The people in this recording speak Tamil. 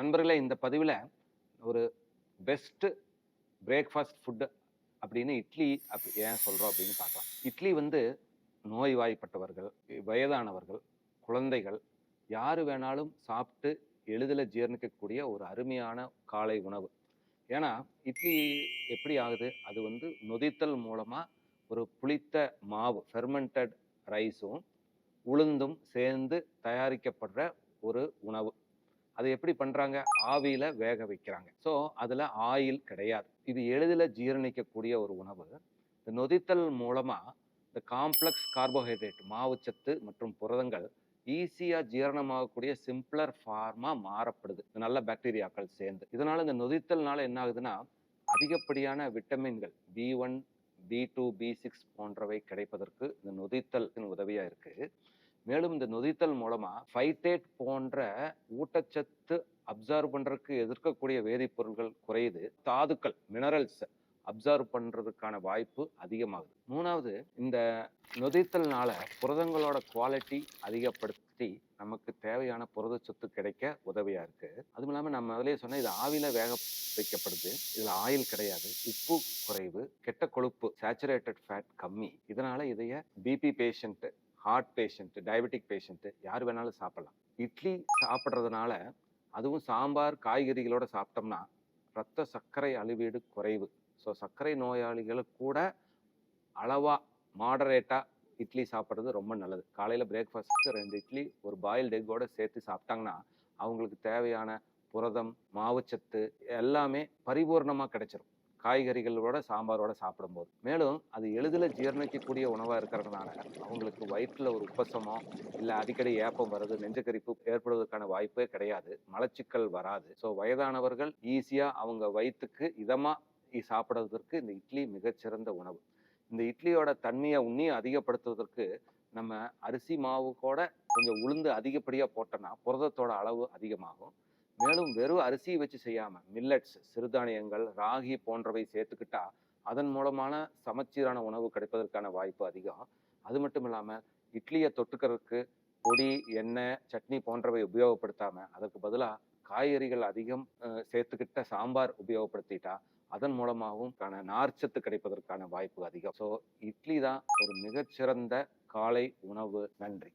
நண்பர்களே, இந்த பதிவில் ஒரு பெஸ்ட் பிரேக்ஃபாஸ்ட் ஃபுட்டு அப்படின்னு இட்லி ஏன் சொல்கிறோம் அப்படின்னு பார்க்கலாம். இட்லி வந்து நோய்வாய்ப்பட்டவர்கள், வயதானவர்கள், குழந்தைகள் யார் வேணாலும் சாப்பிட்டு எளிதில் ஜீரணிக்கக்கூடிய ஒரு அருமையான காலை உணவு. ஏன்னா இட்லி எப்படி ஆகுது, அது வந்து நொதித்தல் மூலமாக ஒரு புளித்த மாவு ஃபெர்மெண்டட் ரைஸும் உளுந்தும் சேர்ந்து தயாரிக்கப்படுற ஒரு உணவு. அது எப்படி பண்றாங்க? ஆவியில வேக வைக்கிறாங்க. ஸோ அதுல ஆயில் கிடையாது. இது எளிதில் ஜீரணிக்கக்கூடிய ஒரு உணவு. இந்த நொதித்தல் மூலமா இந்த காம்ப்ளெக்ஸ் கார்போஹைட்ரேட் மாவுச்சத்து மற்றும் புரதங்கள் ஈஸியா ஜீரணமாகக்கூடிய சிம்பிளர் ஃபார்மா மாறப்படுது நல்ல பாக்டீரியாக்கள் சேர்ந்து. இதனால இந்த நொதித்தல்னால என்ன ஆகுதுன்னா, அதிகப்படியான விட்டமின்கள் B1, B2, B6 போன்றவை கிடைப்பதற்கு இந்த நொதித்தல் உதவியா இருக்கு. மேலும் இந்த நொதித்தல் மூலமா ஃபைட்டேட் போன்ற ஊட்டச்சத்து அப்சர்வ் பண்றதுக்கு எதிர்க்கக்கூடிய வேதிப்பொருட்கள் குறையுது. தாதுக்கள் மினரல்ஸ் அப்சர்வ் பண்றதுக்கான வாய்ப்பு அதிகமாகுது. மூணாவது, இந்த நொதித்தல்னால புரதங்களோட குவாலிட்டி அதிகப்படுத்தி நமக்கு தேவையான புரதச்சத்து கிடைக்க உதவியா இருக்கு. அதுவும் இல்லாம நம்ம அதிலேயே சொன்ன இது ஆவியில வேக வைக்கப்படுது. இதுல ஆயில் கிடையாது, உப்பு குறைவு, கெட்ட கொழுப்பு சேச்சுரேட்டட் ஃபேட் கம்மி. இதனால இதைய BP patient, heart patient, diabetic patient யார் வேணாலும் சாப்பிடலாம். இட்லி சாப்பிட்றதுனால, அதுவும் சாம்பார் காய்கறிகளோட சாப்பிட்டோம்னா ரத்த சர்க்கரை அளவீடு குறைவு. ஸோ சர்க்கரை நோயாளிகளுக்கு கூட அளவா மாடரேட்டா இட்லி சாப்பிட்றது ரொம்ப நல்லது. காலையில் பிரேக்ஃபாஸ்ட்டுக்கு 2 இட்லி ஒரு பாயில்டு எக்கோட சேர்த்து சாப்பிட்டாங்கன்னா அவங்களுக்கு தேவையான புரதம், மாவுச்சத்து எல்லாமே பரிபூர்ணமாக கிடைச்சிரும் காய்கறிகளோட சாம்பாரோட சாப்பிடும்போது. மேலும் அது எளிதில் ஜீரணிக்கக்கூடிய உணவாக இருக்கிறதுனால அவங்களுக்கு வயிற்றில் ஒரு உப்பசமோ இல்லை அடிக்கடி ஏப்பம் வருது, நெஞ்சக்கரிப்பு ஏற்படுவதற்கான வாய்ப்பே கிடையாது. மலச்சிக்கல் வராது. ஸோ வயதானவர்கள் ஈஸியாக அவங்க வயிற்றுக்கு இதமாக சாப்பிடுவதற்கு இந்த இட்லி மிகச்சிறந்த உணவு. இந்த இட்லியோட தன்மையை உன்னியும் அதிகப்படுத்துவதற்கு நம்ம அரிசி மாவு கூட கொஞ்சம் உளுந்து அதிகப்படியாக போட்டோம்னா புரதத்தோட அளவு அதிகமாகும். மேலும் வெறும் அரிசியை வச்சு செய்யாம மில்லட்ஸ், சிறுதானியங்கள், ராகி போன்றவை சேர்த்துக்கிட்டா அதன் மூலமான சமச்சீரான உணவு கிடைப்பதற்கான வாய்ப்பு அதிகம். அது மட்டும் இல்லாம இட்லியை தொட்டுக்கிறதுக்கு பொடி, எண்ணெய், சட்னி போன்றவை உபயோகப்படுத்தாம அதற்கு பதிலாக காய்கறிகள் அதிகம் சேர்த்துக்கிட்ட சாம்பார் உபயோகப்படுத்திட்டா அதன் மூலமாகவும் நார்ச்சத்து கிடைப்பதற்கான வாய்ப்பு அதிகம். ஸோ இட்லி தான் ஒரு மிகச்சிறந்த காலை உணவு. நன்றி.